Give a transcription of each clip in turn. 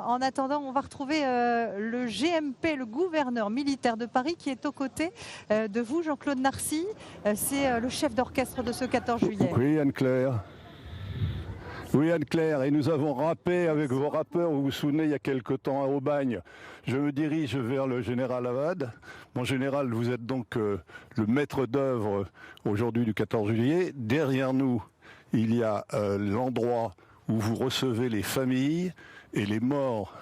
En attendant, on va retrouver le GMP, le gouverneur militaire de Paris, qui est aux côtés de vous, Jean-Claude Narcy. C'est le chef d'orchestre de ce 14 juillet. Oui, Anne-Claire. Oui, Anne-Claire, et nous avons rappé avec vos rappeurs, vous vous souvenez, il y a quelque temps à Aubagne. Je me dirige vers le général Avad. Mon général, vous êtes donc le maître d'œuvre aujourd'hui du 14 juillet. Derrière nous, il y a l'endroit où vous recevez les familles et les morts,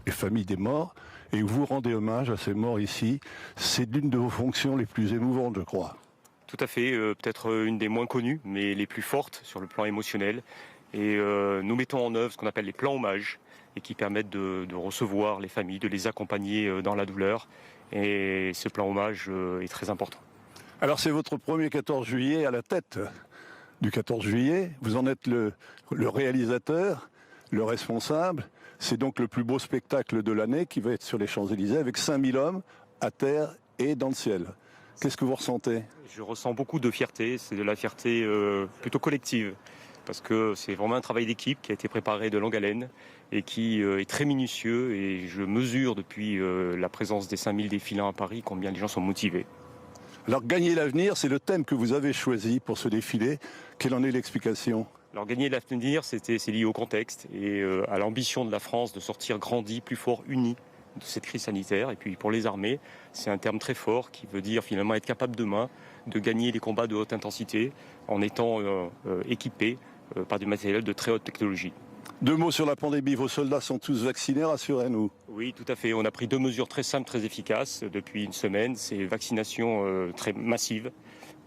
les familles des morts, et où vous rendez hommage à ces morts ici. C'est l'une de vos fonctions les plus émouvantes, je crois. Tout à fait, peut-être une des moins connues, mais les plus fortes sur le plan émotionnel. Et nous mettons en œuvre ce qu'on appelle les plans hommages, et qui permettent de recevoir les familles, de les accompagner dans la douleur. Et ce plan hommage est très important. Alors c'est votre premier 14 juillet à la tête du 14 juillet. Vous en êtes le réalisateur, le responsable. C'est donc le plus beau spectacle de l'année qui va être sur les Champs-Élysées avec 5000 hommes à terre et dans le ciel. Qu'est-ce que vous ressentez ? Je ressens beaucoup de fierté, c'est de la fierté plutôt collective. Parce que c'est vraiment un travail d'équipe qui a été préparé de longue haleine et qui est très minutieux. Et je mesure depuis la présence des 5000 défilants à Paris combien les gens sont motivés. Alors gagner l'avenir, c'est le thème que vous avez choisi pour ce défilé. Quelle en est l'explication ? Alors gagner l'avenir, c'est lié au contexte et à l'ambition de la France de sortir grandi, plus fort, uni de cette crise sanitaire. Et puis pour les armées, c'est un terme très fort qui veut dire finalement être capable demain de gagner les combats de haute intensité en étant équipés par du matériel de très haute technologie. 2 mots sur la pandémie. Vos soldats sont tous vaccinés, rassurez-nous. Oui, tout à fait. On a pris 2 mesures très simples, très efficaces depuis une semaine. C'est vaccination très massive.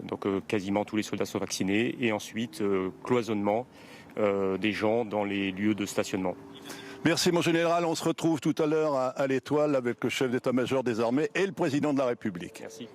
Donc quasiment tous les soldats sont vaccinés. Et ensuite, cloisonnement des gens dans les lieux de stationnement. Merci mon général. On se retrouve tout à l'heure à l'Étoile avec le chef d'état-major des armées et le président de la République. Merci.